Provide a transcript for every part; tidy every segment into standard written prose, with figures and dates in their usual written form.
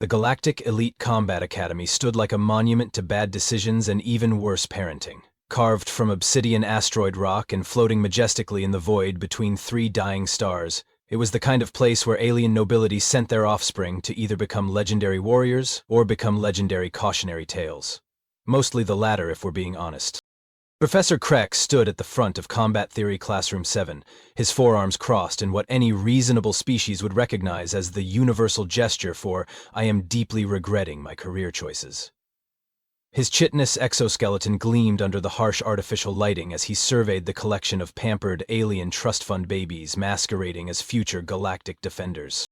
The Galactic Elite Combat Academy stood like a monument to bad decisions and even worse parenting. Carved from obsidian asteroid rock and floating majestically in the void between three dying stars, it was the kind of place where alien nobility sent their offspring to either become legendary warriors or become legendary cautionary tales. Mostly the latter, if we're being honest. Professor Krex stood at the front of Combat Theory Classroom 7, his forearms crossed in what any reasonable species would recognize as the universal gesture for "I am deeply regretting my career choices." His chitinous exoskeleton gleamed under the harsh artificial lighting as he surveyed the collection of pampered alien trust fund babies masquerading as future galactic defenders.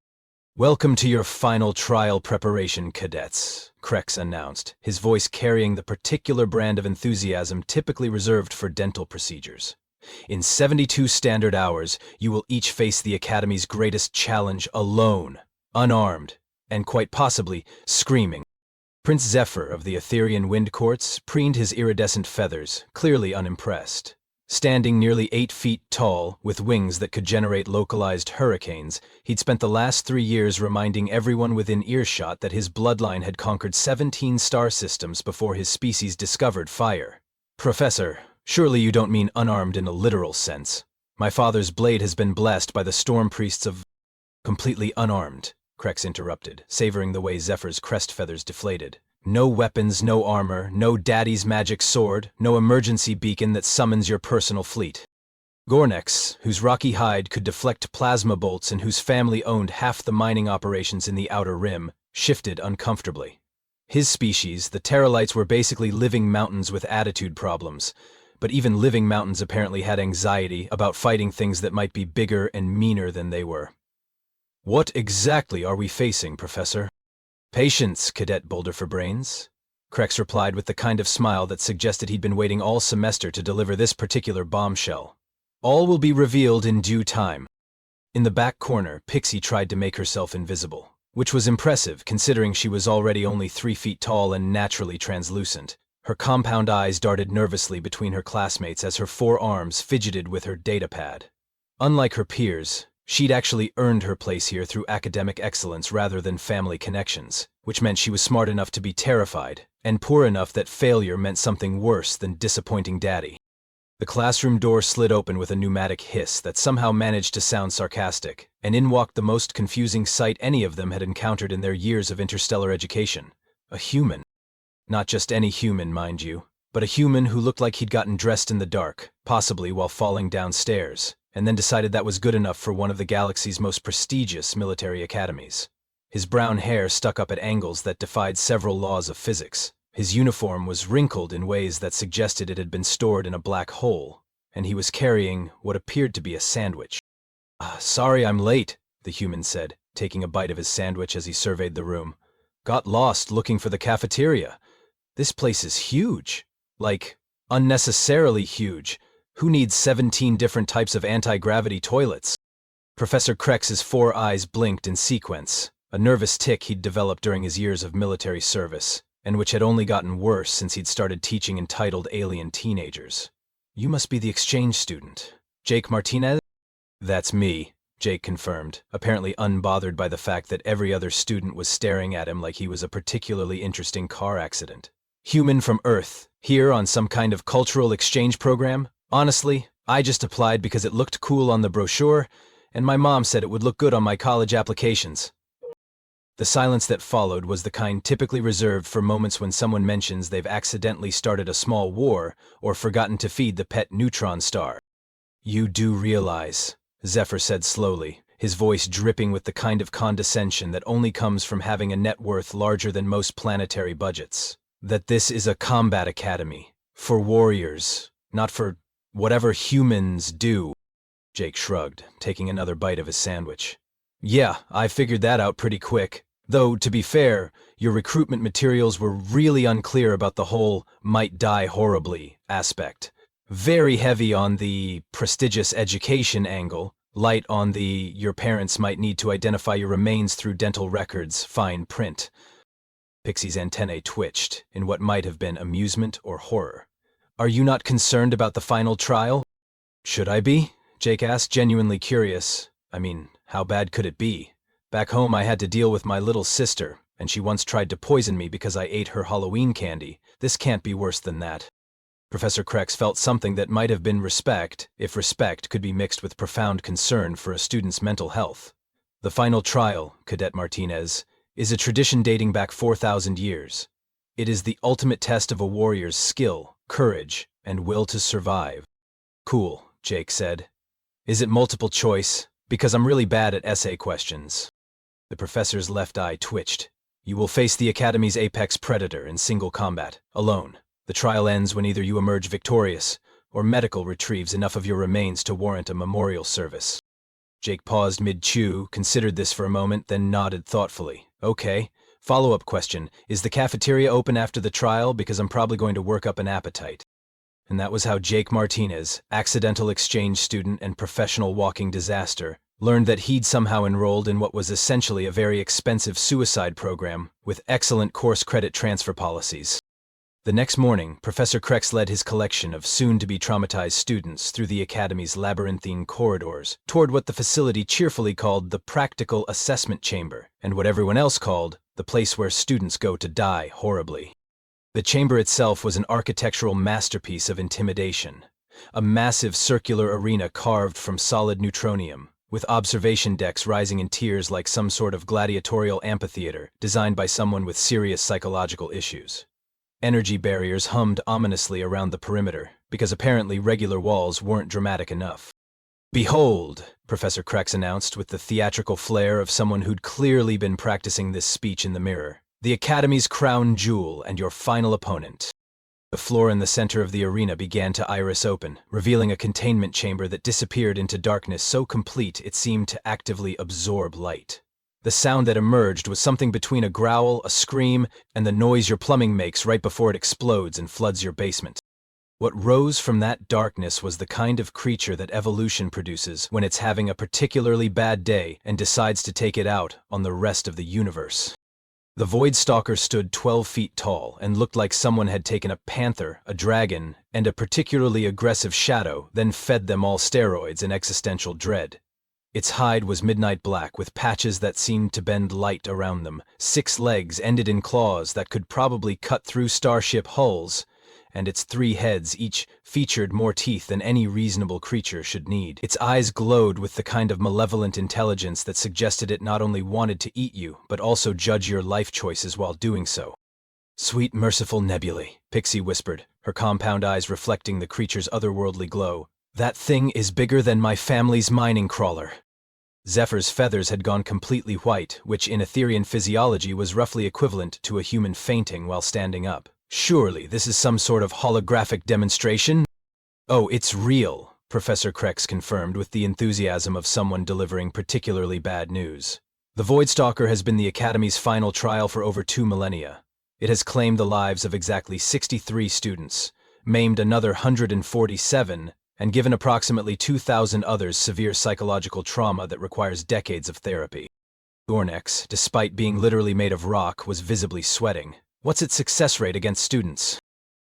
"Welcome to your final trial preparation, cadets," Krex announced, his voice carrying the particular brand of enthusiasm typically reserved for dental procedures. "In 72 standard hours, you will each face the Academy's greatest challenge alone, unarmed, and quite possibly screaming." Prince Zephyr of the Etherian Wind Courts preened his iridescent feathers, clearly unimpressed. Standing nearly 8 feet tall, with wings that could generate localized hurricanes, he'd spent the last 3 years reminding everyone within earshot that his bloodline had conquered 17 star systems before his species discovered fire. "Professor, surely you don't mean unarmed in a literal sense. My father's blade has been blessed by the storm priests of—" "Completely unarmed," Krex interrupted, savoring the way Zephyr's crest feathers deflated. "No weapons, no armor, no daddy's magic sword, no emergency beacon that summons your personal fleet." Gornex, whose rocky hide could deflect plasma bolts and whose family owned half the mining operations in the Outer Rim, shifted uncomfortably. His species, the Terralites, were basically living mountains with attitude problems, but even living mountains apparently had anxiety about fighting things that might be bigger and meaner than they were. "What exactly are we facing, Professor?" "Patience, Cadet Boulder for Brains," Krex replied with the kind of smile that suggested he'd been waiting all semester to deliver this particular bombshell. "All will be revealed in due time." In the back corner, Pixie tried to make herself invisible, which was impressive considering she was already only 3 feet tall and naturally translucent. Her compound eyes darted nervously between her classmates as her 4 arms fidgeted with her datapad. Unlike her peers, she'd actually earned her place here through academic excellence rather than family connections, which meant she was smart enough to be terrified, and poor enough that failure meant something worse than disappointing daddy. The classroom door slid open with a pneumatic hiss that somehow managed to sound sarcastic, and in walked the most confusing sight any of them had encountered in their years of interstellar education. A human. Not just any human, mind you, but a human who looked like he'd gotten dressed in the dark, possibly while falling downstairs, and then decided that was good enough for one of the galaxy's most prestigious military academies. His brown hair stuck up at angles that defied several laws of physics. His uniform was wrinkled in ways that suggested it had been stored in a black hole, and he was carrying what appeared to be a sandwich. "Sorry I'm late," the human said, taking a bite of his sandwich as he surveyed the room. "Got lost looking for the cafeteria. This place is huge. Like, unnecessarily huge. Who needs 17 different types of anti-gravity toilets?" Professor Krex's 4 eyes blinked in sequence, a nervous tic he'd developed during his years of military service, and which had only gotten worse since he'd started teaching entitled alien teenagers. "You must be the exchange student. Jake Martinez?" "That's me," Jake confirmed, apparently unbothered by the fact that every other student was staring at him like he was a particularly interesting car accident. "Human from Earth, here on some kind of cultural exchange program? Honestly, I just applied because it looked cool on the brochure, and my mom said it would look good on my college applications." The silence that followed was the kind typically reserved for moments when someone mentions they've accidentally started a small war or forgotten to feed the pet neutron star. "You do realize," Zephyr said slowly, his voice dripping with the kind of condescension that only comes from having a net worth larger than most planetary budgets, "that this is a combat academy, for warriors, not for whatever humans do." Jake shrugged, taking another bite of his sandwich. "Yeah, I figured that out pretty quick. Though, to be fair, your recruitment materials were really unclear about the whole 'might die horribly' aspect. Very heavy on the prestigious education angle, light on the 'your parents might need to identify your remains through dental records' fine print." Pixie's antennae twitched, in what might have been amusement or horror. "Are you not concerned about the final trial?" "Should I be?" Jake asked, genuinely curious. I mean, how bad could it be? Back home I had to deal with my little sister, And she once tried to poison me because I ate her Halloween candy. This can't be worse than that. Professor Krex felt something that might have been respect, if respect could be mixed with profound concern for a student's mental health. The final trial, Cadet Martinez, is a tradition dating back 4,000 years. It is the ultimate test of a warrior's skill, courage, and will to survive. Cool, Jake said. Is it multiple choice? Because I'm really bad at essay questions. The professor's left eye twitched. You will face the Academy's apex predator in single combat, alone. The trial ends when either you emerge victorious, or medical retrieves enough of your remains to warrant a memorial service. Jake paused mid-chew, considered this for a moment, then nodded thoughtfully. Okay. Follow-up question. Is the cafeteria open after the trial? Because I'm probably going to work up an appetite. And that was how Jake Martinez, accidental exchange student and professional walking disaster, learned that he'd somehow enrolled in what was essentially a very expensive suicide program with excellent course credit transfer policies. The next morning, Professor Krex led his collection of soon-to-be traumatized students through the Academy's labyrinthine corridors toward what the facility cheerfully called the Practical Assessment Chamber, and what everyone else called the place where students go to die horribly. The chamber itself was an architectural masterpiece of intimidation, a massive circular arena carved from solid neutronium, with observation decks rising in tiers like some sort of gladiatorial amphitheater designed by someone with serious psychological issues. Energy barriers hummed ominously around the perimeter, because apparently regular walls weren't dramatic enough. Behold, Professor Krex announced with the theatrical flair of someone who'd clearly been practicing this speech in the mirror, the Academy's crown jewel and your final opponent. The floor in the center of the arena began to iris open, revealing a containment chamber that disappeared into darkness so complete it seemed to actively absorb light. The sound that emerged was something between a growl, a scream, and the noise your plumbing makes right before it explodes and floods your basement. What rose from that darkness was the kind of creature that evolution produces when it's having a particularly bad day and decides to take it out on the rest of the universe. The Void Stalker stood 12 feet tall and looked like someone had taken a panther, a dragon, and a particularly aggressive shadow, then fed them all steroids and existential dread. Its hide was midnight black with patches that seemed to bend light around them. 6 legs ended in claws that could probably cut through starship hulls, and its 3 heads each featured more teeth than any reasonable creature should need. Its eyes glowed with the kind of malevolent intelligence that suggested it not only wanted to eat you, but also judge your life choices while doing so. Sweet merciful nebulae, Pixie whispered, her compound eyes reflecting the creature's otherworldly glow. That thing is bigger than my family's mining crawler. Zephyr's feathers had gone completely white, which in Etherian physiology was roughly equivalent to a human fainting while standing up. Surely this is some sort of holographic demonstration? Oh, it's real, Professor Krex confirmed with the enthusiasm of someone delivering particularly bad news. The Voidstalker has been the Academy's final trial for over 2 millennia. It has claimed the lives of exactly 63 students, maimed another 147, and given approximately 2,000 others severe psychological trauma that requires decades of therapy. Gornex, despite being literally made of rock, was visibly sweating. What's its success rate against students?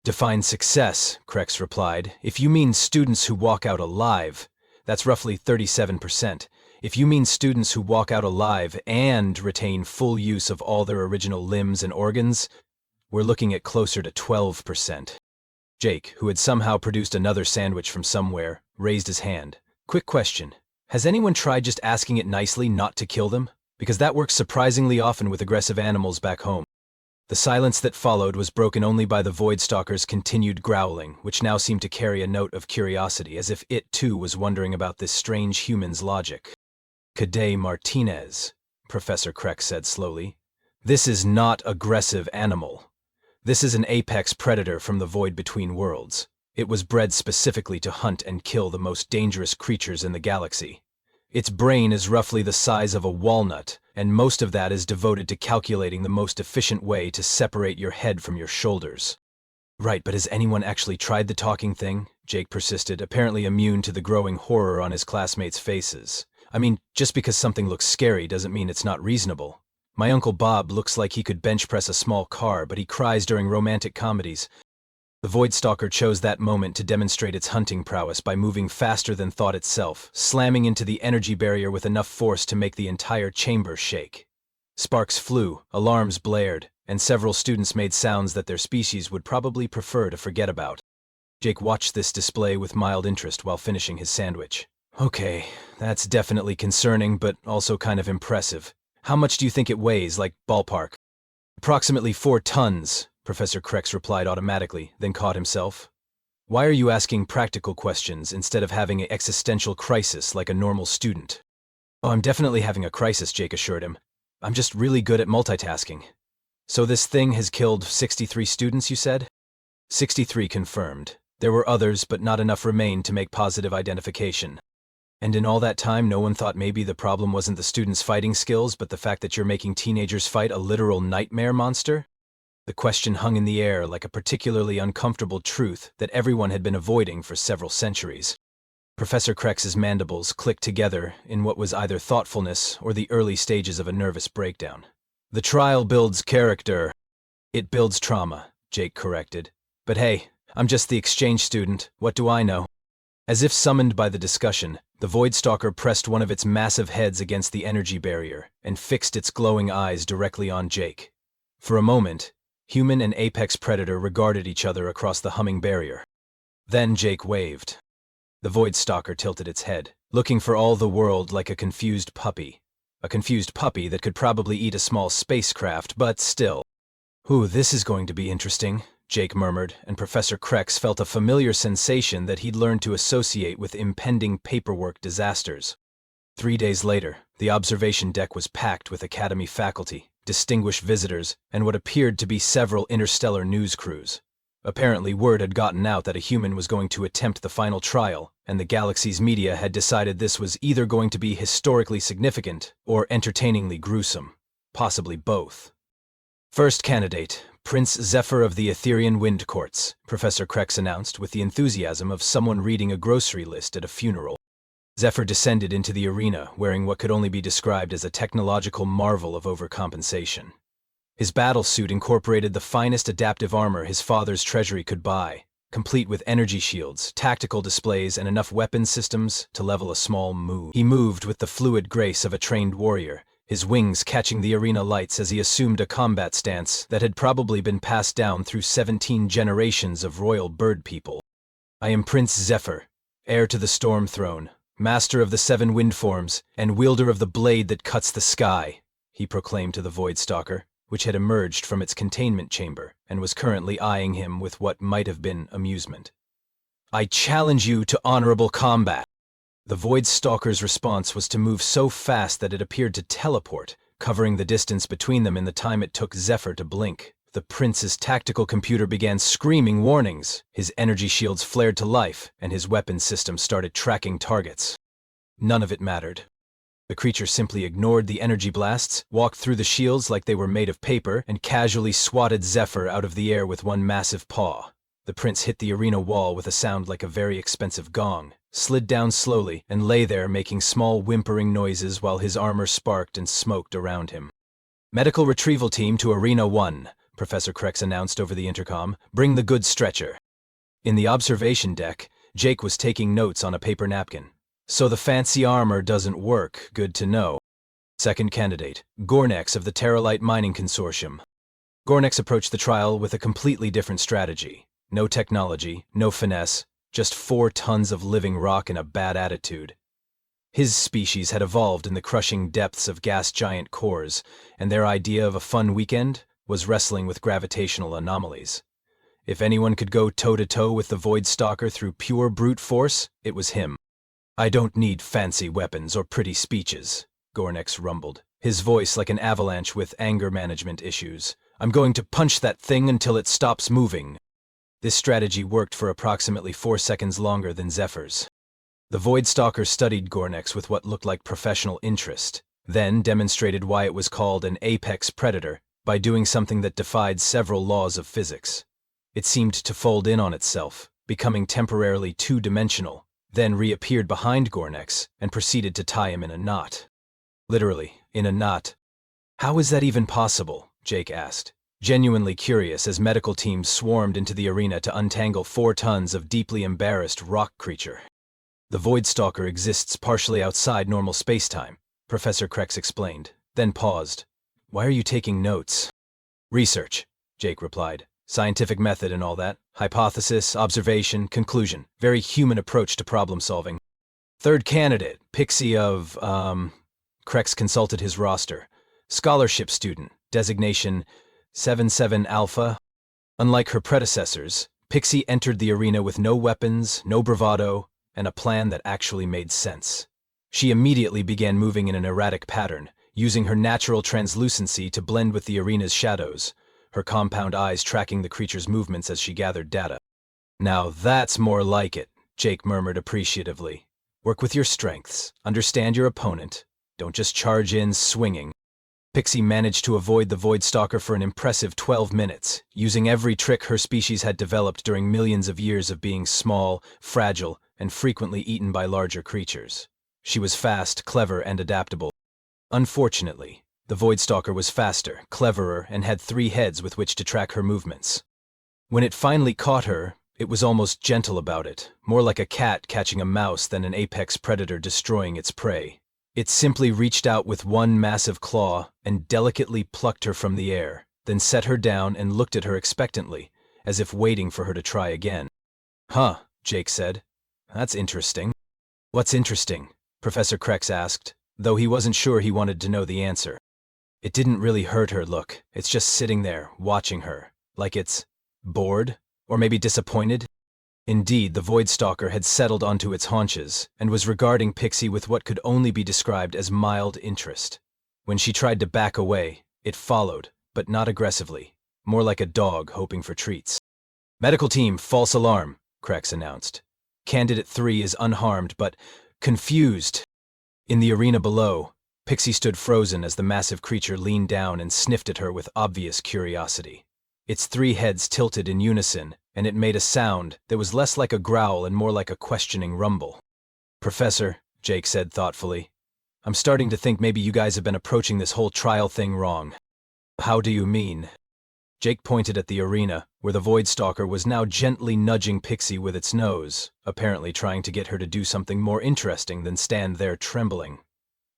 Define success, Krex replied. If you mean students who walk out alive, that's roughly 37%. If you mean students who walk out alive and retain full use of all their original limbs and organs, we're looking at closer to 12%. Jake, who had somehow produced another sandwich from somewhere, raised his hand. Quick question. Has anyone tried just asking it nicely not to kill them? Because that works surprisingly often with aggressive animals back home. The silence that followed was broken only by the Voidstalker's continued growling, which now seemed to carry a note of curiosity, as if it too was wondering about this strange human's logic. Cadet Martinez, Professor Krex said slowly. This is not aggressive animal. This is an apex predator from the void between worlds. It was bred specifically to hunt and kill the most dangerous creatures in the galaxy. Its brain is roughly the size of a walnut, and most of that is devoted to calculating the most efficient way to separate your head from your shoulders. Right, but has anyone actually tried the talking thing? Jake persisted, apparently immune to the growing horror on his classmates' faces. I mean, just because something looks scary doesn't mean it's not reasonable. My Uncle Bob looks like he could bench press a small car, but he cries during romantic comedies. The Voidstalker chose that moment to demonstrate its hunting prowess by moving faster than thought itself, slamming into the energy barrier with enough force to make the entire chamber shake. Sparks flew, alarms blared, and several students made sounds that their species would probably prefer to forget about. Jake watched this display with mild interest while finishing his sandwich. Okay, that's definitely concerning, but also kind of impressive. How much do you think it weighs, like ballpark? Approximately 4 tons, Professor Krex replied automatically, then caught himself. Why are you asking practical questions instead of having an existential crisis like a normal student? Oh, I'm definitely having a crisis, Jake assured him. I'm just really good at multitasking. So this thing has killed 63 students, you said? 63 confirmed. There were others, but not enough remained to make positive identification. And in all that time, no one thought maybe the problem wasn't the students' fighting skills, but the fact that you're making teenagers fight a literal nightmare monster? The question hung in the air like a particularly uncomfortable truth that everyone had been avoiding for several centuries. Professor Krex's mandibles clicked together in what was either thoughtfulness or the early stages of a nervous breakdown. The trial builds character. It builds trauma, Jake corrected. But hey, I'm just the exchange student, what do I know? As if summoned by the discussion, the Voidstalker pressed one of its massive heads against the energy barrier and fixed its glowing eyes directly on Jake. For a moment, human and apex predator regarded each other across the humming barrier. Then Jake waved. The Voidstalker tilted its head, looking for all the world like a confused puppy. A confused puppy that could probably eat a small spacecraft, but still. Ooh, this is going to be interesting, Jake murmured, and Professor Krex felt a familiar sensation that he'd learned to associate with impending paperwork disasters. 3 days later, the observation deck was packed with Academy faculty, distinguished visitors, and what appeared to be several interstellar news crews. Apparently, word had gotten out that a human was going to attempt the final trial, and the galaxy's media had decided this was either going to be historically significant or entertainingly gruesome, possibly both. First candidate, Prince Zephyr of the Etherian Wind Courts, Professor Krex announced with the enthusiasm of someone reading a grocery list at a funeral. Zephyr descended into the arena wearing what could only be described as a technological marvel of overcompensation. His battle suit incorporated the finest adaptive armor his father's treasury could buy, complete with energy shields, tactical displays, and enough weapon systems to level a small move. He moved with the fluid grace of a trained warrior, his wings catching the arena lights as he assumed a combat stance that had probably been passed down through 17 generations of royal bird people. I am Prince Zephyr, heir to the Storm Throne, master of the 7 wind forms, and wielder of the blade that cuts the sky, he proclaimed to the Voidstalker, which had emerged from its containment chamber and was currently eyeing him with what might have been amusement. I challenge you to honorable combat. The Voidstalker's response was to move so fast that it appeared to teleport, covering the distance between them in the time it took Zephyr to blink. The prince's tactical computer began screaming warnings, his energy shields flared to life, and his weapon system started tracking targets. None of it mattered. The creature simply ignored the energy blasts, walked through the shields like they were made of paper, and casually swatted Zephyr out of the air with one massive paw. The prince hit the arena wall with a sound like a very expensive gong, slid down slowly, and lay there making small whimpering noises while his armor sparked and smoked around him. Medical retrieval team to Arena 1, Professor Krex announced over the intercom. Bring the good stretcher. In the observation deck, Jake was taking notes on a paper napkin. So the fancy armor doesn't work, good to know. Second candidate, Gornex of the Terralite Mining Consortium. Gornex approached the trial with a completely different strategy. No technology, no finesse, just 4 tons of living rock and a bad attitude. His species had evolved in the crushing depths of gas giant cores, and their idea of a fun weekend was wrestling with gravitational anomalies. If anyone could go toe-to-toe with the Voidstalker through pure brute force, it was him. I don't need fancy weapons or pretty speeches, Gornex rumbled, his voice like an avalanche with anger management issues. I'm going to punch that thing until it stops moving. This strategy worked for approximately 4 seconds longer than Zephyr's. The Voidstalker studied Gornex with what looked like professional interest, then demonstrated why it was called an apex predator by doing something that defied several laws of physics. It seemed to fold in on itself, becoming temporarily two-dimensional, then reappeared behind Gornex and proceeded to tie him in a knot. Literally, in a knot. How is that even possible? Jake asked, genuinely curious as medical teams swarmed into the arena to untangle 4 tons of deeply embarrassed rock creature. The Voidstalker exists partially outside normal spacetime, Professor Krex explained, then paused. Why are you taking notes? Research, Jake replied. Scientific method and all that. Hypothesis, observation, conclusion. Very human approach to problem solving. Third candidate, Pixie of, Krex consulted his roster. Scholarship student, designation 77 Alpha. Unlike her predecessors, Pixie entered the arena with no weapons, no bravado, and a plan that actually made sense. She immediately began moving in an erratic pattern, using her natural translucency to blend with the arena's shadows, her compound eyes tracking the creature's movements as she gathered data. Now that's more like it, Jake murmured appreciatively. Work with your strengths, understand your opponent, don't just charge in swinging. Pixie managed to avoid the Voidstalker for an impressive 12 minutes, using every trick her species had developed during millions of years of being small, fragile, and frequently eaten by larger creatures. She was fast, clever, and adaptable. Unfortunately, the Voidstalker was faster, cleverer, and had 3 heads with which to track her movements. When it finally caught her, it was almost gentle about it, more like a cat catching a mouse than an apex predator destroying its prey. It simply reached out with one massive claw and delicately plucked her from the air, then set her down and looked at her expectantly, as if waiting for her to try again. Huh, Jake said. That's interesting. What's interesting? Professor Krex asked, though he wasn't sure he wanted to know the answer. It didn't really hurt her, look. It's just sitting there, watching her, like it's bored, or maybe disappointed. Indeed, the Voidstalker had settled onto its haunches and was regarding Pixie with what could only be described as mild interest. When she tried to back away, it followed, but not aggressively, more like a dog hoping for treats. Medical team, false alarm, Krex announced. Candidate 3 is unharmed, but confused. In the arena below, Pixie stood frozen as the massive creature leaned down and sniffed at her with obvious curiosity. Its 3 heads tilted in unison, and it made a sound that was less like a growl and more like a questioning rumble. Professor, Jake said thoughtfully, I'm starting to think maybe you guys have been approaching this whole trial thing wrong. How do you mean? Jake pointed at the arena, where the Voidstalker was now gently nudging Pixie with its nose, apparently trying to get her to do something more interesting than stand there trembling.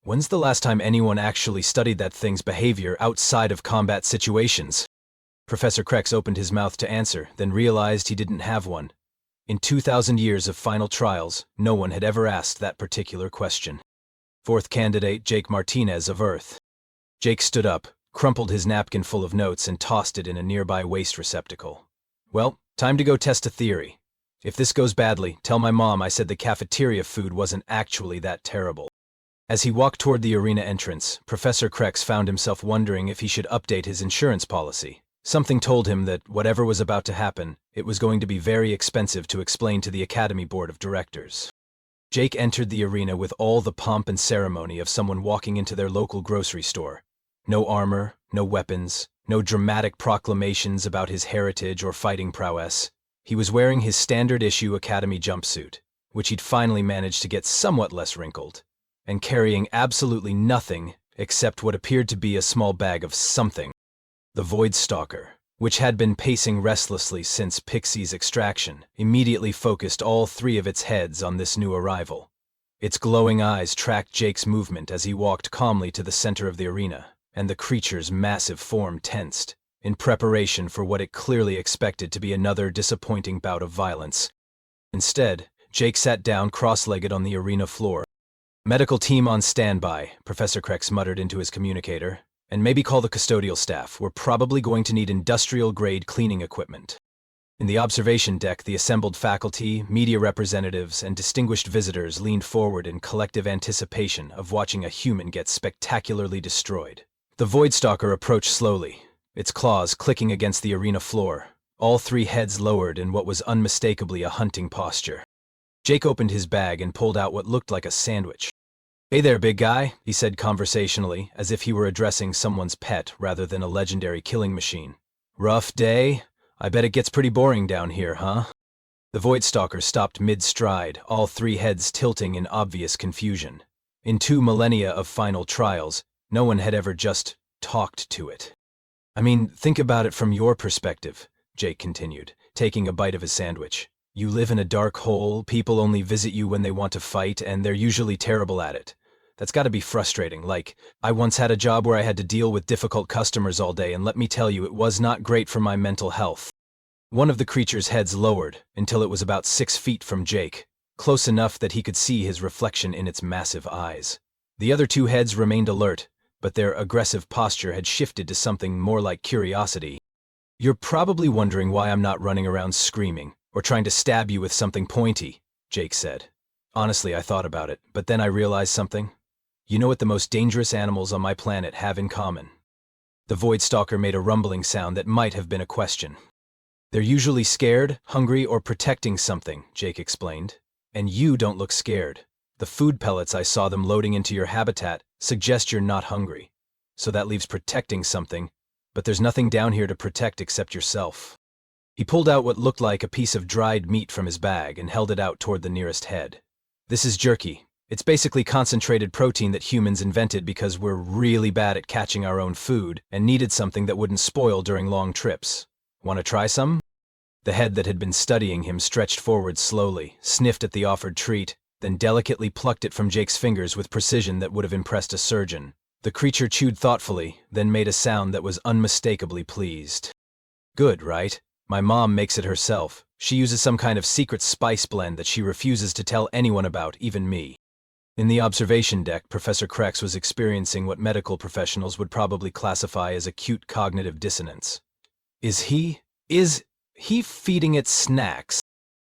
When's the last time anyone actually studied that thing's behavior outside of combat situations? Professor Krex opened his mouth to answer, then realized he didn't have one. In 2,000 years of final trials, no one had ever asked that particular question. 4th candidate, Jake Martinez of Earth. Jake stood up, crumpled his napkin full of notes, and tossed it in a nearby waste receptacle. Well, time to go test a theory. If this goes badly, tell my mom I said the cafeteria food wasn't actually that terrible. As he walked toward the arena entrance, Professor Krex found himself wondering if he should update his insurance policy. Something told him that whatever was about to happen, it was going to be very expensive to explain to the Academy Board of Directors. Jake entered the arena with all the pomp and ceremony of someone walking into their local grocery store. No armor, no weapons, no dramatic proclamations about his heritage or fighting prowess. He was wearing his standard-issue Academy jumpsuit, which he'd finally managed to get somewhat less wrinkled, and carrying absolutely nothing except what appeared to be a small bag of something. The Voidstalker, which had been pacing restlessly since Pixie's extraction, immediately focused all 3 of its heads on this new arrival. Its glowing eyes tracked Jake's movement as he walked calmly to the center of the arena, and the creature's massive form tensed, in preparation for what it clearly expected to be another disappointing bout of violence. Instead, Jake sat down cross-legged on the arena floor. Medical team on standby, Professor Krex muttered into his communicator. And maybe call the custodial staff. We're probably going to need industrial-grade cleaning equipment. In the observation deck, the assembled faculty, media representatives, and distinguished visitors leaned forward in collective anticipation of watching a human get spectacularly destroyed. The Voidstalker approached slowly, its claws clicking against the arena floor, all 3 heads lowered in what was unmistakably a hunting posture. Jake opened his bag and pulled out what looked like a sandwich. Hey there, big guy, he said conversationally, as if he were addressing someone's pet rather than a legendary killing machine. Rough day? I bet it gets pretty boring down here, huh? The Voidstalker stopped mid-stride, all 3 heads tilting in obvious confusion. In 2 millennia of final trials, no one had ever just talked to it. I mean, think about it from your perspective, Jake continued, taking a bite of his sandwich. You live in a dark hole, people only visit you when they want to fight, and they're usually terrible at it. That's gotta be frustrating. Like, I once had a job where I had to deal with difficult customers all day, and let me tell you, it was not great for my mental health. One of the creature's heads lowered until it was about 6 feet from Jake, close enough that he could see his reflection in its massive eyes. The other two heads remained alert, but their aggressive posture had shifted to something more like curiosity. You're probably wondering why I'm not running around screaming, or trying to stab you with something pointy, Jake said. Honestly, I thought about it, but then I realized something. You know what the most dangerous animals on my planet have in common? The Void Stalker made a rumbling sound that might have been a question. They're usually scared, hungry, or protecting something, Jake explained. And you don't look scared. The food pellets I saw them loading into your habitat suggest you're not hungry. So that leaves protecting something, but there's nothing down here to protect except yourself. He pulled out what looked like a piece of dried meat from his bag and held it out toward the nearest head. This is jerky. It's basically concentrated protein that humans invented because we're really bad at catching our own food and needed something that wouldn't spoil during long trips. Want to try some? The head that had been studying him stretched forward slowly, sniffed at the offered treat, then delicately plucked it from Jake's fingers with precision that would have impressed a surgeon. The creature chewed thoughtfully, then made a sound that was unmistakably pleased. Good, right? My mom makes it herself. She uses some kind of secret spice blend that she refuses to tell anyone about, even me. In the observation deck, Professor Krex was experiencing what medical professionals would probably classify as acute cognitive dissonance. Is he feeding it snacks?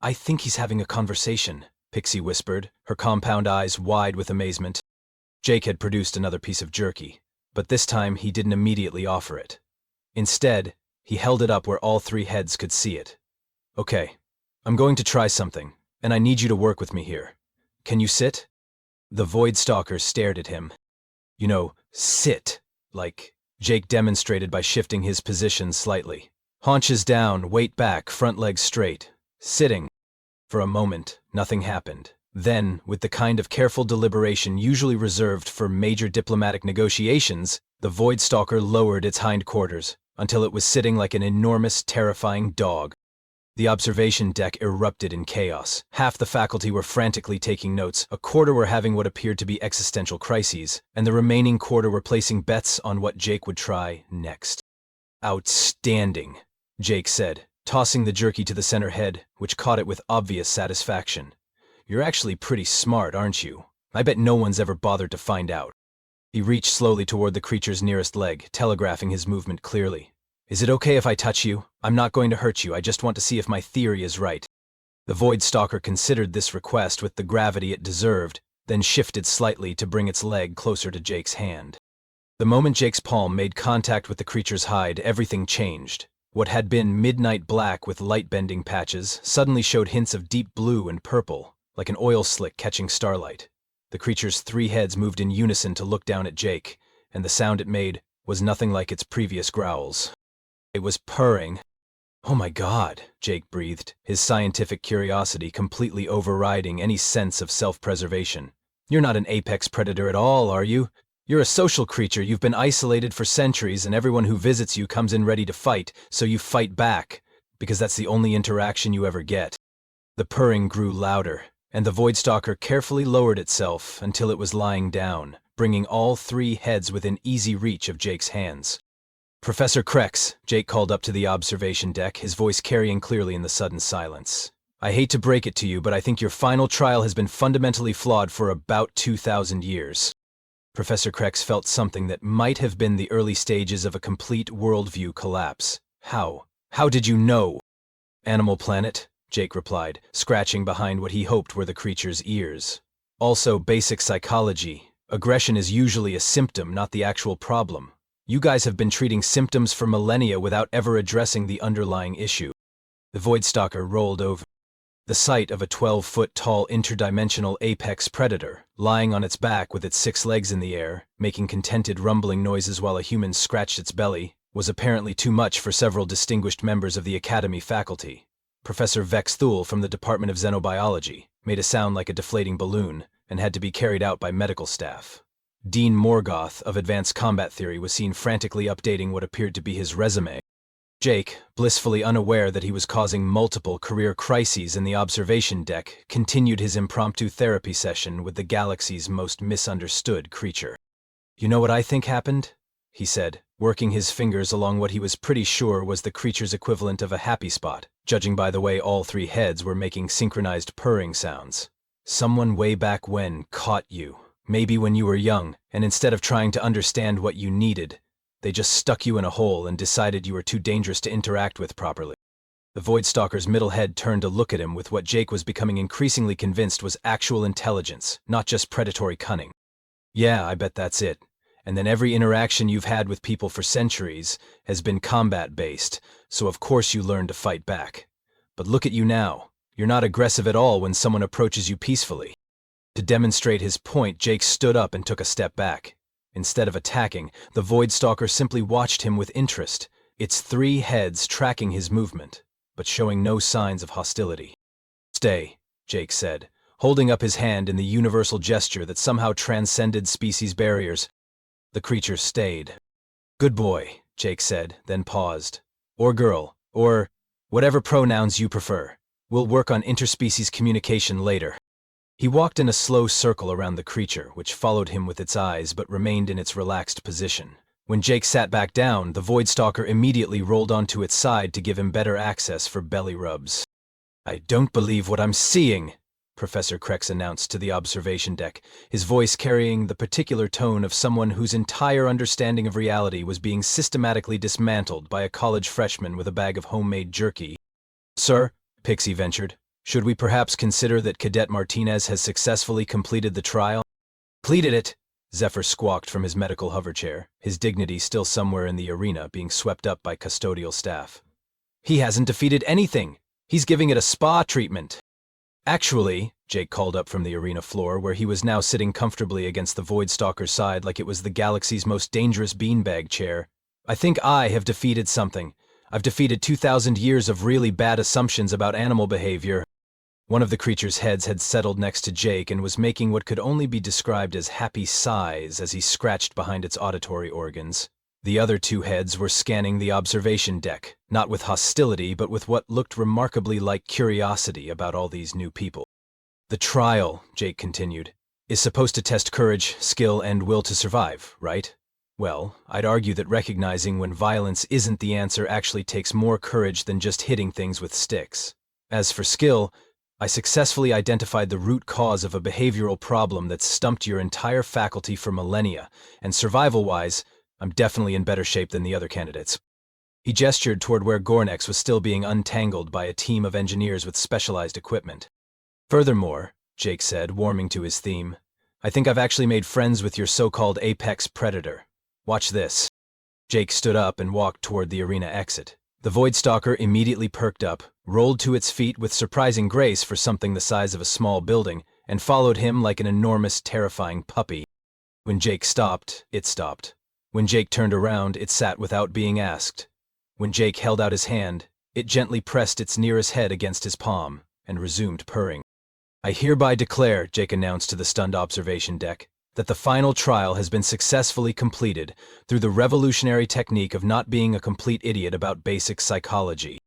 I think he's having a conversation, Pixie whispered, her compound eyes wide with amazement. Jake had produced another piece of jerky, but this time he didn't immediately offer it. Instead, he held it up where all three heads could see it. Okay, I'm going to try something, and I need you to work with me here. Can you sit? The Void Stalker stared at him. You know, sit, like Jake demonstrated by shifting his position slightly. Haunches down, weight back, front legs straight. Sitting. For a moment, nothing happened. Then, with the kind of careful deliberation usually reserved for major diplomatic negotiations, the Void Stalker lowered its hindquarters until it was sitting like an enormous, terrifying dog. The observation deck erupted in chaos. Half the faculty were frantically taking notes, a quarter were having what appeared to be existential crises, and the remaining quarter were placing bets on what Jake would try next. Outstanding, Jake said, tossing the jerky to the center head, which caught it with obvious satisfaction. You're actually pretty smart, aren't you? I bet no one's ever bothered to find out. He reached slowly toward the creature's nearest leg, telegraphing his movement clearly. Is it okay if I touch you? I'm not going to hurt you, I just want to see if my theory is right. The Void Stalker considered this request with the gravity it deserved, then shifted slightly to bring its leg closer to Jake's hand. The moment Jake's palm made contact with the creature's hide, everything changed. What had been midnight black with light-bending patches suddenly showed hints of deep blue and purple, like an oil slick catching starlight. The creature's three heads moved in unison to look down at Jake, and the sound it made was nothing like its previous growls. It was purring. Oh my God, Jake breathed, his scientific curiosity completely overriding any sense of self-preservation. You're not an apex predator at all, are you? You're a social creature. You've been isolated for centuries, and everyone who visits you comes in ready to fight, so you fight back, because that's the only interaction you ever get. The purring grew louder, and the Void Stalker carefully lowered itself until it was lying down, bringing all three heads within easy reach of Jake's hands. Professor Krex, Jake called up to the observation deck, his voice carrying clearly in the sudden silence. I hate to break it to you, but I think your final trial has been fundamentally flawed for about 2,000 years. Professor Krex felt something that might have been the early stages of a complete worldview collapse. How? How did you know? Animal Planet, Jake replied, scratching behind what he hoped were the creature's ears. Also, basic psychology. Aggression is usually a symptom, not the actual problem. You guys have been treating symptoms for millennia without ever addressing the underlying issue. The Void Stalker rolled over. The sight of a 12-foot-tall interdimensional apex predator, lying on its back with its 6 legs in the air, making contented rumbling noises while a human scratched its belly, was apparently too much for several distinguished members of the Academy faculty. Professor Vex Thule from the Department of Xenobiology made a sound like a deflating balloon and had to be carried out by medical staff. Dean Morgoth of Advanced Combat Theory was seen frantically updating what appeared to be his resume. Jake, blissfully unaware that he was causing multiple career crises in the observation deck, continued his impromptu therapy session with the galaxy's most misunderstood creature. "You know what I think happened?" he said, working his fingers along what he was pretty sure was the creature's equivalent of a happy spot, judging by the way all three heads were making synchronized purring sounds. "Someone way back when caught you, maybe when you were young, and instead of trying to understand what you needed, they just stuck you in a hole and decided you were too dangerous to interact with properly." The Voidstalker's middle head turned to look at him with what Jake was becoming increasingly convinced was actual intelligence, not just predatory cunning. "Yeah, I bet that's it. And then every interaction you've had with people for centuries has been combat-based, so of course you learn to fight back. But look at you now. You're not aggressive at all when someone approaches you peacefully." To demonstrate his point, Jake stood up and took a step back. Instead of attacking, the Voidstalker simply watched him with interest, its three heads tracking his movement, but showing no signs of hostility. "Stay," Jake said, holding up his hand in the universal gesture that somehow transcended species barriers. The creature stayed. "Good boy," Jake said, then paused. "Or girl, or whatever pronouns you prefer. We'll work on interspecies communication later." He walked in a slow circle around the creature, which followed him with its eyes but remained in its relaxed position. When Jake sat back down, the Voidstalker immediately rolled onto its side to give him better access for belly rubs. "I don't believe what I'm seeing," Professor Krex announced to the observation deck, his voice carrying the particular tone of someone whose entire understanding of reality was being systematically dismantled by a college freshman with a bag of homemade jerky. "Sir," Pixie ventured, "should we perhaps consider that Cadet Martinez has successfully completed the trial?" "Completed it," Zephyr squawked from his medical hoverchair, his dignity still somewhere in the arena being swept up by custodial staff. "He hasn't defeated anything. He's giving it a spa treatment." "Actually," Jake called up from the arena floor, where he was now sitting comfortably against the Voidstalker's side like it was the galaxy's most dangerous beanbag chair, "I think I have defeated something. I've defeated 2,000 years of really bad assumptions about animal behavior." One of the creature's heads had settled next to Jake and was making what could only be described as happy sighs as he scratched behind its auditory organs. The other two heads were scanning the observation deck, not with hostility but with what looked remarkably like curiosity about all these new people. "The trial," Jake continued, "is supposed to test courage, skill, and will to survive, right? Well, I'd argue that recognizing when violence isn't the answer actually takes more courage than just hitting things with sticks. As for skill, I successfully identified the root cause of a behavioral problem that's stumped your entire faculty for millennia, and survival-wise, I'm definitely in better shape than the other candidates." He gestured toward where Gornex was still being untangled by a team of engineers with specialized equipment. "Furthermore," Jake said, warming to his theme, "I think I've actually made friends with your so-called apex predator. Watch this." Jake stood up and walked toward the arena exit. The Voidstalker immediately perked up, rolled to its feet with surprising grace for something the size of a small building, and followed him like an enormous, terrifying puppy. When Jake stopped, it stopped. When Jake turned around, it sat without being asked. When Jake held out his hand, it gently pressed its nearest head against his palm and resumed purring. "I hereby declare," Jake announced to the stunned observation deck, "that the final trial has been successfully completed through the revolutionary technique of not being a complete idiot about basic psychology."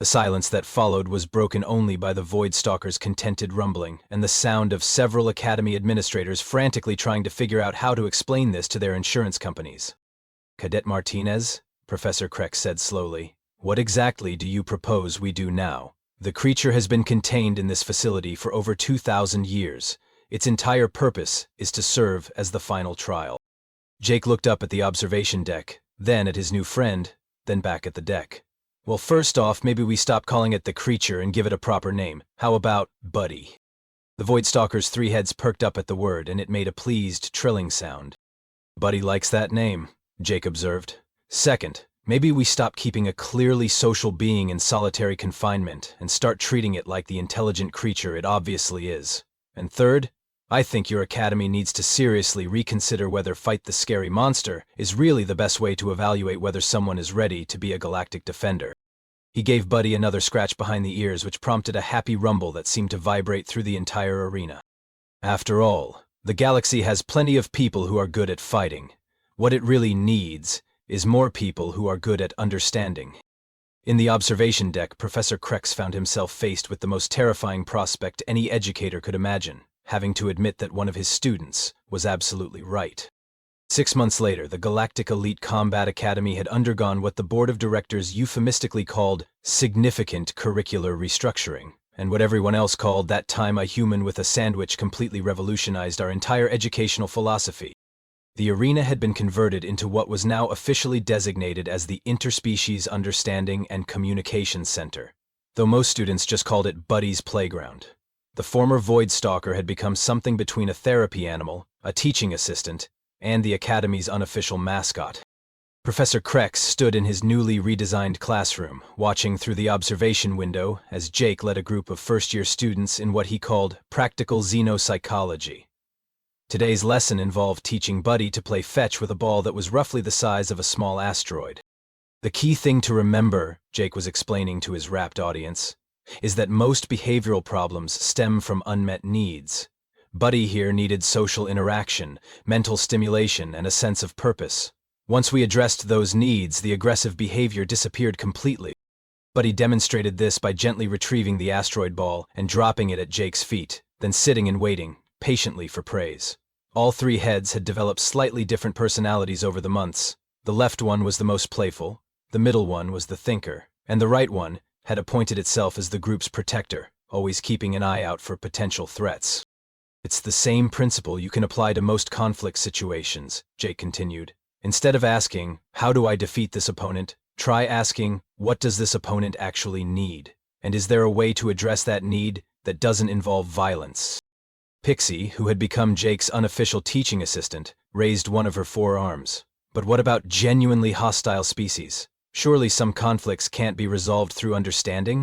The silence that followed was broken only by the Voidstalker's contented rumbling and the sound of several Academy administrators frantically trying to figure out how to explain this to their insurance companies. "Cadet Martinez," Professor Krex said slowly, "what exactly do you propose we do now? The creature has been contained in this facility for over 2,000 years. Its entire purpose is to serve as the final trial." Jake looked up at the observation deck, then at his new friend, then back at the deck. "Well, first off, maybe we stop calling it the creature and give it a proper name. How about Buddy?" The Voidstalker's three heads perked up at the word, and it made a pleased, trilling sound. "Buddy likes that name," Jake observed. "Second, maybe we stop keeping a clearly social being in solitary confinement and start treating it like the intelligent creature it obviously is. And third, I think your academy needs to seriously reconsider whether Fight the Scary Monster is really the best way to evaluate whether someone is ready to be a galactic defender." He gave Buddy another scratch behind the ears, which prompted a happy rumble that seemed to vibrate through the entire arena. "After all, the galaxy has plenty of people who are good at fighting. What it really needs is more people who are good at understanding." In the observation deck, Professor Krex found himself faced with the most terrifying prospect any educator could imagine, having to admit that one of his students was absolutely right. 6 months later, the Galactic Elite Combat Academy had undergone what the board of directors euphemistically called significant curricular restructuring, and what everyone else called that time a human with a sandwich completely revolutionized our entire educational philosophy. The arena had been converted into what was now officially designated as the Interspecies Understanding and Communication Center, though most students just called it Buddy's Playground. The former Void Stalker had become something between a therapy animal, a teaching assistant, and the Academy's unofficial mascot. Professor Krex stood in his newly redesigned classroom, watching through the observation window as Jake led a group of first-year students in what he called practical xenopsychology. Today's lesson involved teaching Buddy to play fetch with a ball that was roughly the size of a small asteroid. The key thing to remember, Jake was explaining to his rapt audience, is that most behavioral problems stem from unmet needs. Buddy here needed social interaction, mental stimulation, and a sense of purpose. Once we addressed those needs, the aggressive behavior disappeared completely. Buddy demonstrated this by gently retrieving the asteroid ball and dropping it at Jake's feet, then sitting and waiting patiently for praise. All three heads had developed slightly different personalities over the months. The left one was the most playful, the middle one was the thinker, and the right one had appointed itself as the group's protector, always keeping an eye out for potential threats. It's the same principle you can apply to most conflict situations, Jake continued. Instead of asking, how do I defeat this opponent, try asking, what does this opponent actually need? And is there a way to address that need that doesn't involve violence? Pixie, who had become Jake's unofficial teaching assistant, raised one of her forearms. But what about genuinely hostile species? Surely some conflicts can't be resolved through understanding?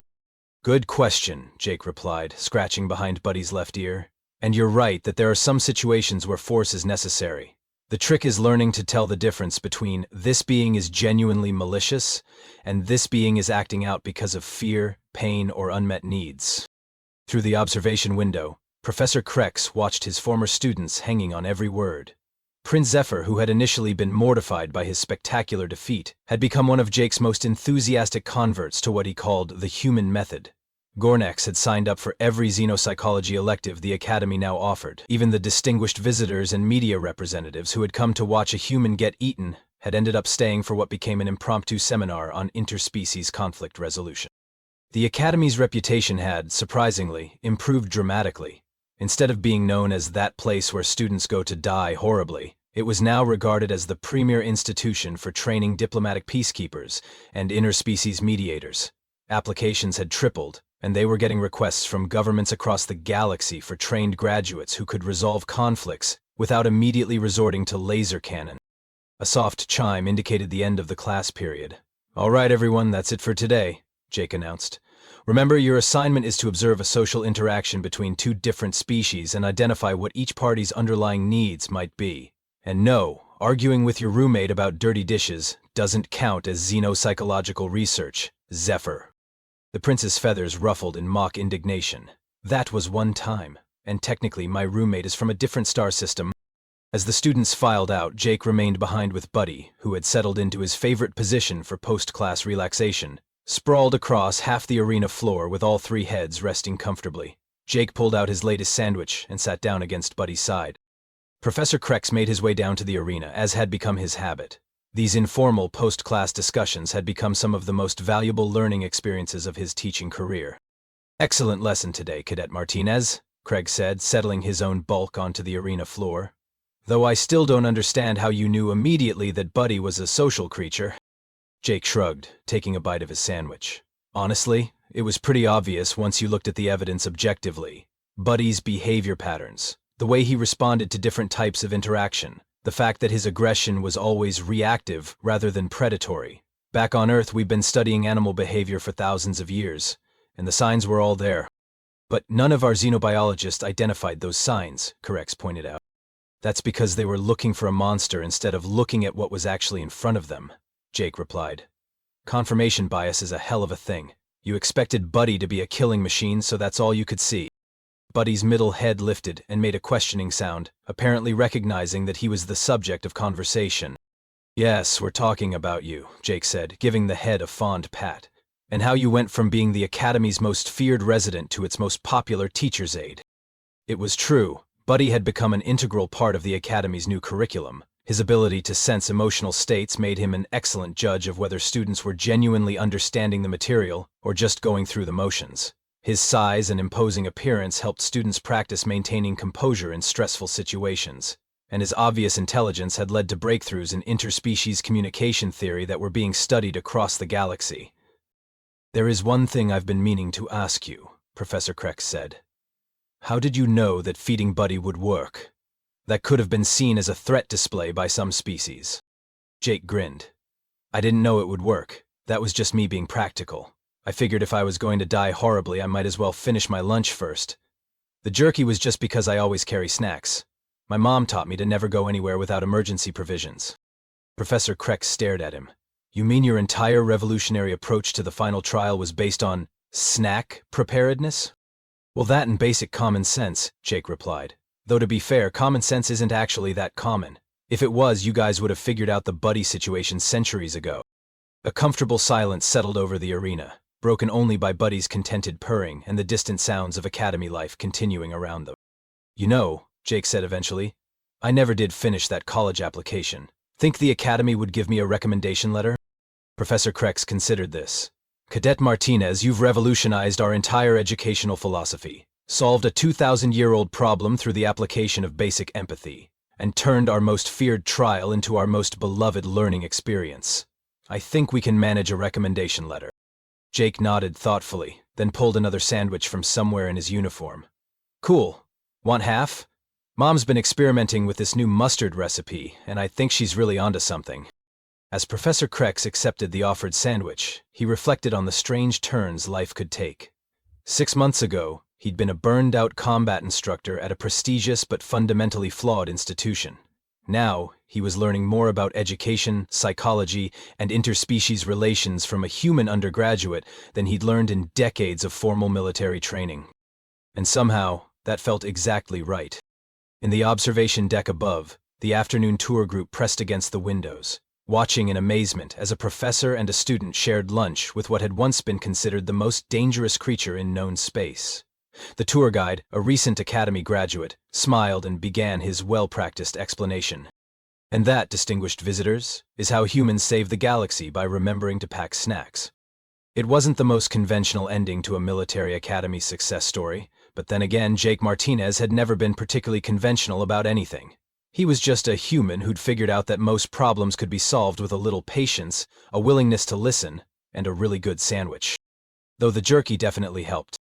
Good question, Jake replied, scratching behind Buddy's left ear. And you're right that there are some situations where force is necessary. The trick is learning to tell the difference between this being is genuinely malicious and this being is acting out because of fear, pain, or unmet needs. Through the observation window, Professor Krex watched his former students hanging on every word. Prince Zephyr, who had initially been mortified by his spectacular defeat, had become one of Jake's most enthusiastic converts to what he called the human method. Gornax had signed up for every xenopsychology elective the Academy now offered. Even the distinguished visitors and media representatives who had come to watch a human get eaten had ended up staying for what became an impromptu seminar on interspecies conflict resolution. The Academy's reputation had, surprisingly, improved dramatically. Instead of being known as that place where students go to die horribly, it was now regarded as the premier institution for training diplomatic peacekeepers and interspecies mediators. Applications had tripled, and they were getting requests from governments across the galaxy for trained graduates who could resolve conflicts without immediately resorting to laser cannon. A soft chime indicated the end of the class period. All right, everyone, that's it for today, Jake announced. Remember, your assignment is to observe a social interaction between two different species and identify what each party's underlying needs might be. And no, arguing with your roommate about dirty dishes doesn't count as xenopsychological research, Zephyr. The prince's feathers ruffled in mock indignation. That was one time, and technically my roommate is from a different star system. As the students filed out, Jake remained behind with Buddy, who had settled into his favorite position for post-class relaxation, sprawled across half the arena floor with all three heads resting comfortably. Jake pulled out his latest sandwich and sat down against Buddy's side. Professor Krex made his way down to the arena, as had become his habit. These informal post-class discussions had become some of the most valuable learning experiences of his teaching career. Excellent lesson today, Cadet Martinez, Craig said, settling his own bulk onto the arena floor. Though I still don't understand how you knew immediately that Buddy was a social creature. Jake shrugged, taking a bite of his sandwich. Honestly, it was pretty obvious once you looked at the evidence objectively. Buddy's behavior patterns, the way he responded to different types of interaction, the fact that his aggression was always reactive rather than predatory. Back on Earth, we've been studying animal behavior for thousands of years, and the signs were all there. But none of our xenobiologists identified those signs, Correx pointed out. That's because they were looking for a monster instead of looking at what was actually in front of them, Jake replied. Confirmation bias is a hell of a thing. You expected Buddy to be a killing machine, so that's all you could see. Buddy's middle head lifted and made a questioning sound, apparently recognizing that he was the subject of conversation. Yes, we're talking about you, Jake said, giving the head a fond pat. and how you went from being the Academy's most feared resident to its most popular teacher's aide. It was true, Buddy had become an integral part of the Academy's new curriculum. His ability to sense emotional states made him an excellent judge of whether students were genuinely understanding the material or just going through the motions. His size and imposing appearance helped students practice maintaining composure in stressful situations, and his obvious intelligence had led to breakthroughs in interspecies communication theory that were being studied across the galaxy. "There is one thing I've been meaning to ask you," Professor Krex said. "How did you know that feeding Buddy would work? That could have been seen as a threat display by some species." Jake grinned. "I didn't know it would work. That was just me being practical. I figured if I was going to die horribly, I might as well finish my lunch first. The jerky was just because I always carry snacks. My mom taught me to never go anywhere without emergency provisions." Professor Krex stared at him. "You mean your entire revolutionary approach to the final trial was based on snack preparedness?" "Well, that and basic common sense," Jake replied. "Though to be fair, common sense isn't actually that common. If it was, you guys would have figured out the Buddy situation centuries ago." A comfortable silence settled over the arena, broken only by Buddy's contented purring and the distant sounds of Academy life continuing around them. "You know," Jake said eventually, "I never did finish that college application. Think the Academy would give me a recommendation letter?" Professor Krex considered this. "Cadet Martinez, you've revolutionized our entire educational philosophy, solved a 2,000-year-old problem through the application of basic empathy, and turned our most feared trial into our most beloved learning experience. I think we can manage a recommendation letter." Jake nodded thoughtfully, then pulled another sandwich from somewhere in his uniform. "Cool. Want half? Mom's been experimenting with this new mustard recipe, and I think she's really onto something." As Professor Krex accepted the offered sandwich, he reflected on the strange turns life could take. 6 months ago, he'd been a burned-out combat instructor at a prestigious but fundamentally flawed institution. Now, he was learning more about education, psychology, and interspecies relations from a human undergraduate than he'd learned in decades of formal military training. And somehow, that felt exactly right. In the observation deck above, the afternoon tour group pressed against the windows, watching in amazement as a professor and a student shared lunch with what had once been considered the most dangerous creature in known space. The tour guide, a recent Academy graduate, smiled and began his well-practiced explanation. "And that, distinguished visitors, is how humans save the galaxy by remembering to pack snacks." It wasn't the most conventional ending to a military academy success story, but then again, Jake Martinez had never been particularly conventional about anything. He was just a human who'd figured out that most problems could be solved with a little patience, a willingness to listen, and a really good sandwich. Though the jerky definitely helped.